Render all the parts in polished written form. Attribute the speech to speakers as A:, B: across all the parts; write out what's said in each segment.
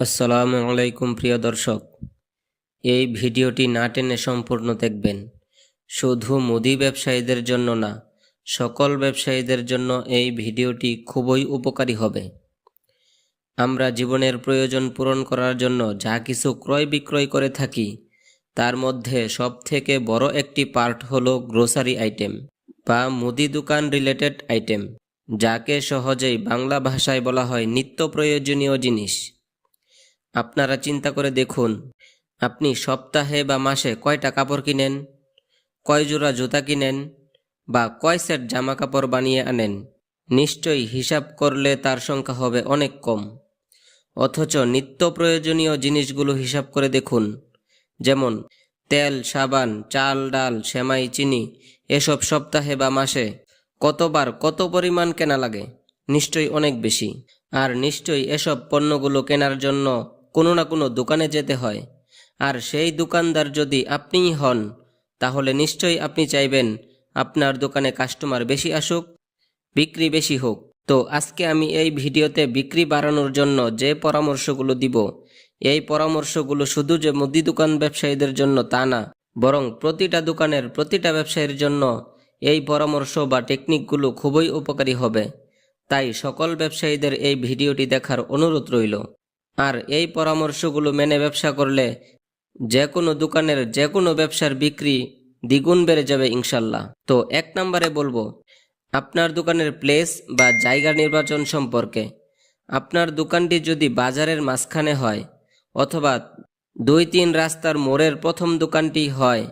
A: আসসালামু আলাইকুম প্রিয় দর্শক, এই ভিডিওটি না টেনে সম্পূর্ণ দেখবেন। শুধু মুদি ব্যবসায়ীদের জন্য না, সকল ব্যবসায়ীদের জন্য এই ভিডিওটি খুবই উপকারী হবে। আমরা জীবনের প্রয়োজন পূরণ করার জন্য যা কিছু ক্রয় বিক্রয় করে থাকি, তার মধ্যে সবথেকে বড় একটি পার্ট হলো গ্রোসারি আইটেম বা মুদি দোকান রিলেটেড আইটেম, যাকে সহজেই বাংলা ভাষায় বলা হয় নিত্য প্রয়োজনীয় জিনিস। আপনারা চিন্তা করে দেখুন, আপনি সপ্তাহে বা মাসে কয়টা কাপড় কিনেন, কয় জোড়া জুতা কিনেন বা কয় সেট জামা কাপড় বানিয়ে আনেন। নিশ্চয়ই হিসাব করলে তার সংখ্যা হবে অনেক কম। অথচ নিত্য প্রয়োজনীয় জিনিসগুলো হিসাব করে দেখুন, যেমন তেল, সাবান, চাল, ডাল, সেমাই, চিনি, এসব সপ্তাহে বা মাসে কতবার কত পরিমাণ কেনা লাগে? নিশ্চয়ই অনেক বেশি। আর নিশ্চয়ই এসব পণ্যগুলো কেনার জন্য কোনো না কোনো দোকানে যেতে হয়। আর সেই দোকানদার যদি আপনিই হন, তাহলে নিশ্চয়ই আপনি চাইবেন আপনার দোকানে কাস্টমার বেশি আসুক, বিক্রি বেশি হোক। তো আজকে আমি এই ভিডিওতে বিক্রি বাড়ানোর জন্য যে পরামর্শগুলো দিব, এই পরামর্শগুলো শুধু যে মুদি দোকান ব্যবসায়ীদের জন্য তা না, বরং প্রতিটা দোকানের প্রতিটা ব্যবসায়ীর জন্য এই পরামর্শ বা টেকনিকগুলো খুবই উপকারী হবে। তাই সকল ব্যবসায়ীদের এই ভিডিওটি দেখার অনুরোধ রইল। আর এই পরামর্শগুলো মেনে ব্যবসা করলে যে কোনো দোকানের যে কোনো ব্যবসার বিক্রি দ্বিগুণ বেড়ে যাবে ইনশাল্লাহ। তো 1 নম্বরে বলবো আপনার দোকানের প্লেস বা জায়গা নির্বাচন সম্পর্কে। আপনার দোকানটি যদি বাজারের মাঝখানে হয়, অথবা 2-3 রাস্তার মোড়ের প্রথম দোকানটি হয়,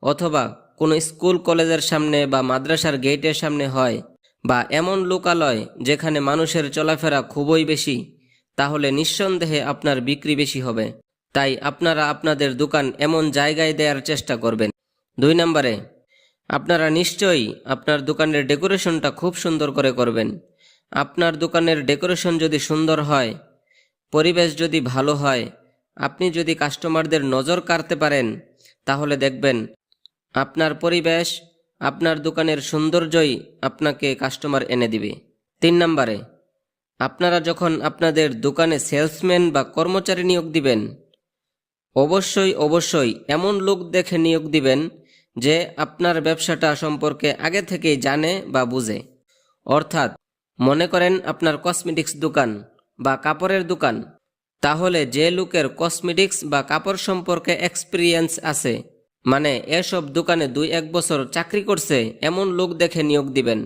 A: অথবা কোনো স্কুল কলেজের সামনে বা মাদ্রাসার গেটের সামনে হয়, বা এমন লোকালয় যেখানে মানুষের চলাফেরা খুবই বেশি, তাহলে নিঃসন্দেহে আপনার বিক্রি বেশি হবে। তাই আপনারা আপনাদের দোকান এমন জায়গায় দেওয়ার চেষ্টা করবেন। 2 নম্বরে আপনারা নিশ্চয়ই আপনার দোকানের ডেকোরেশনটা খুব সুন্দর করে করবেন। আপনার দোকানের ডেকোরেশন যদি সুন্দর হয়, পরিবেশ যদি ভালো হয়, আপনি যদি কাস্টমারদের নজর কাড়তে পারেন, তাহলে দেখবেন আপনার পরিবেশ, আপনার দোকানের সৌন্দর্যই আপনাকে কাস্টমার এনে দিবে। 3 নম্বরে আপনারা যখন আপনাদের দোকানে সেলসম্যান বা কর্মচারী নিয়োগ দিবেন, অবশ্যই এমন লোক দেখে নিয়োগ দিবেন যে আপনার ব্যবসাটা সম্পর্কে আগে থেকেই জানে বা বুঝে। অর্থাৎ মনে করেন আপনার কসমেটিক্স দোকান বা কাপড়ের দোকান, তাহলে যে লোকের কসমেটিক্স বা কাপড় সম্পর্কে এক্সপিরিয়েন্স আছে, মানে এসব দোকানে 2-1 বছর চাকরি করছে, এমন লোক দেখে নিয়োগ দিবেন।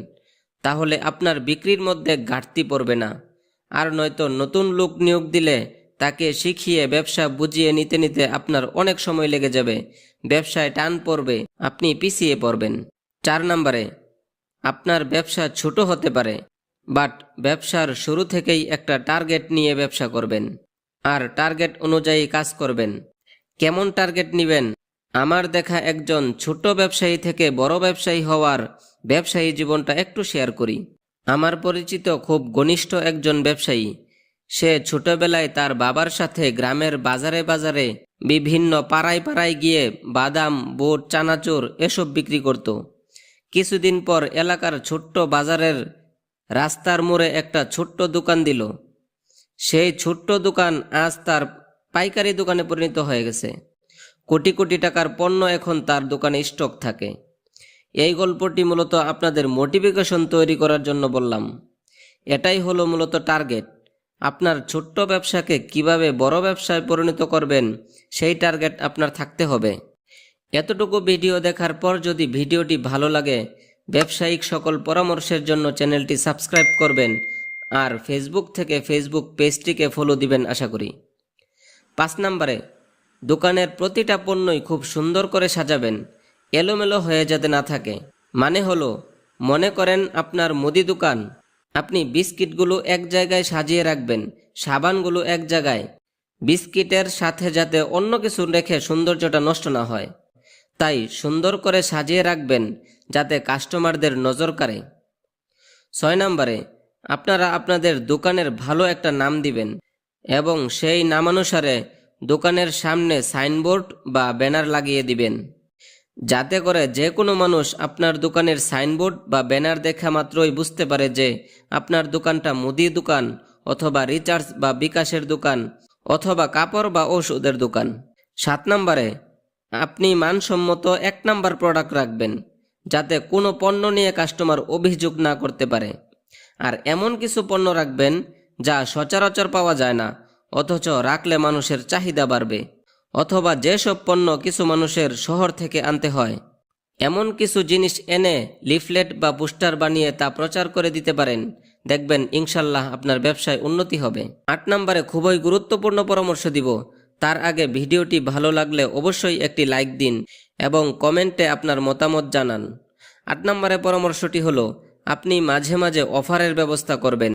A: তাহলে আপনার বিক্রির মধ্যে ঘাটতি পড়বে না। আর নয়তো নতুন লোক নিয়োগ দিলে তাকে শিখিয়ে ব্যবসা বুঝিয়ে নিতে নিতে আপনার অনেক সময় লেগে যাবে, ব্যবসায় টান পড়বে, আপনি পিছিয়ে পড়বেন। 4 নম্বরে আপনার ব্যবসা ছোট হতে পারে, বাট ব্যবসার শুরু থেকেই একটা টার্গেট নিয়ে ব্যবসা করবেন, আর টার্গেট অনুযায়ী কাজ করবেন। কেমন টার্গেট নেবেন? আমার দেখা একজন ছোট ব্যবসায়ী থেকে বড় ব্যবসায়ী হওয়ার ব্যবসায়ী জীবনটা একটু শেয়ার করি। আমার পরিচিত খুব ঘনিষ্ঠ একজন ব্যবসায়ী, সে ছোটবেলায় তার বাবার সাথে গ্রামের বাজারে বাজারে বিভিন্ন পাড়ায় গিয়ে বাদাম, বুট, চানাচুর এসব বিক্রি করত। কিছুদিন পর এলাকার ছোট্ট বাজারের রাস্তার মোড়ে একটা ছোট্ট দোকান দিল। সেই ছোট্ট দোকান আজ তার পাইকারি দোকানে পরিণত হয়ে গেছে। কোটি কোটি টাকার পণ্য এখন তার দোকানে স্টক থাকে। এই গল্পটি মূলত আপনাদের মোটিভেশন তৈরি করার জন্য বললাম। এটাই হলো মূলত টার্গেট। আপনার ছোট্ট ব্যবসাকে কিভাবে বড় ব্যবসায় পরিণত করবেন, সেই টার্গেট আপনার থাকতে হবে। এতটুকু ভিডিও দেখার পর যদি ভিডিওটি ভালো লাগে, ব্যবসায়িক সকল পরামর্শের জন্য চ্যানেলটি সাবস্ক্রাইব করবেন, আর ফেসবুক থেকে ফেসবুক পেজটিকে ফলো দিবেন আশা করি। 5 নম্বরে দোকানের প্রতিটা পণ্যই খুব সুন্দর করে সাজাবেন, এলোমেলো হয়ে যাতে না থাকে। মানে হলো, মনে করেন আপনার মুদি দোকান, আপনি বিস্কিটগুলো এক জায়গায় সাজিয়ে রাখবেন, সাবানগুলো এক জায়গায়, বিস্কিটের সাথে যাতে অন্য কিছু রেখে সৌন্দর্যটা নষ্ট না হয়। তাই সুন্দর করে সাজিয়ে রাখবেন যাতে কাস্টমারদের নজর কাড়ে। 6 নম্বরে আপনারা আপনাদের দোকানের ভালো একটা নাম দিবেন, এবং সেই নামানুসারে দোকানের সামনে সাইনবোর্ড বা ব্যানার লাগিয়ে দিবেন, যাতে করে যে কোনো মানুষ আপনার দোকানের সাইনবোর্ড বা ব্যানার দেখা মাত্রই বুঝতে পারে যে আপনার দোকানটা মুদি দোকান, অথবা রিচার্জ বা বিকাশের দোকান, অথবা কাপড় বা ওষুধের দোকান। 7 নম্বরে আপনি মানসম্মত 1 নাম্বার প্রোডাক্ট রাখবেন, যাতে কোনো পণ্য নিয়ে কাস্টমার অভিযোগ না করতে পারে। আর এমন কিছু পণ্য রাখবেন যা সচরাচর পাওয়া যায় না, অথচ রাখলে মানুষের চাহিদা বাড়বে। অথবা যেসব পণ্য কিছু মানুষের শহর থেকে আনতে হয়, এমন কিছু জিনিস এনে লিফলেট বা পোস্টার বানিয়ে তা প্রচার করে দিতে পারেন। দেখবেন ইনশাল্লাহ আপনার ব্যবসায় উন্নতি হবে। 8 নম্বরে খুবই গুরুত্বপূর্ণ পরামর্শ দিব। তার আগে ভিডিওটি ভালো লাগলে অবশ্যই একটি লাইক দিন এবং কমেন্টে আপনার মতামত জানান। 8 নম্বরে পরামর্শটি হলো, আপনি মাঝে মাঝে অফারের ব্যবস্থা করবেন।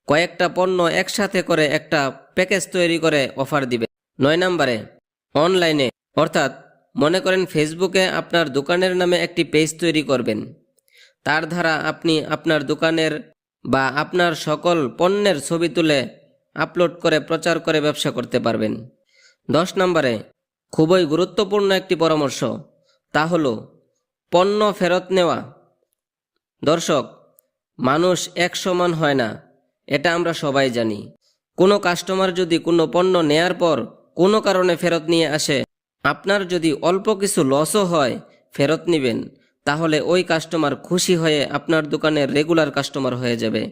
A: কয়েকটা পণ্য একসাথে করে একটা প্যাকেজ তৈরি করে অফার দিবেন। 9 নম্বরে অনলাইনে, অর্থাৎ মনে করেন ফেসবুকে আপনার দোকানের নামে একটি পেজ তৈরি করবেন। তার দ্বারা আপনি আপনার দোকানের বা আপনার সকল পণ্যের ছবি তুলে আপলোড করে প্রচার করে ব্যবসা করতে পারবেন। 10 নম্বরে খুবই গুরুত্বপূর্ণ একটি পরামর্শ, তা হলো পণ্য ফেরত নেওয়া। দর্শক, মানুষ এক সমান হয় না, এটা আমরা সবাই জানি। কোনো কাস্টমার যদি কোনো পণ্য নেয়ার পর কোনো কারণে ফেরত নিয়ে আসে, আপনার যদি অল্প কিছু লসও হয় ফেরত নেবেন, তাহলে ওই কাস্টমার খুশি হয়ে আপনার দোকানের রেগুলার কাস্টমার হয়ে যাবে।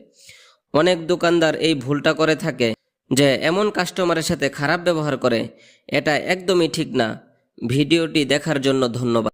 A: অনেক দোকানদার এই ভুলটা করে থাকে যে এমন কাস্টমারের সাথে খারাপ ব্যবহার করে। এটা একদমই ঠিক না। ভিডিওটি দেখার জন্য ধন্যবাদ।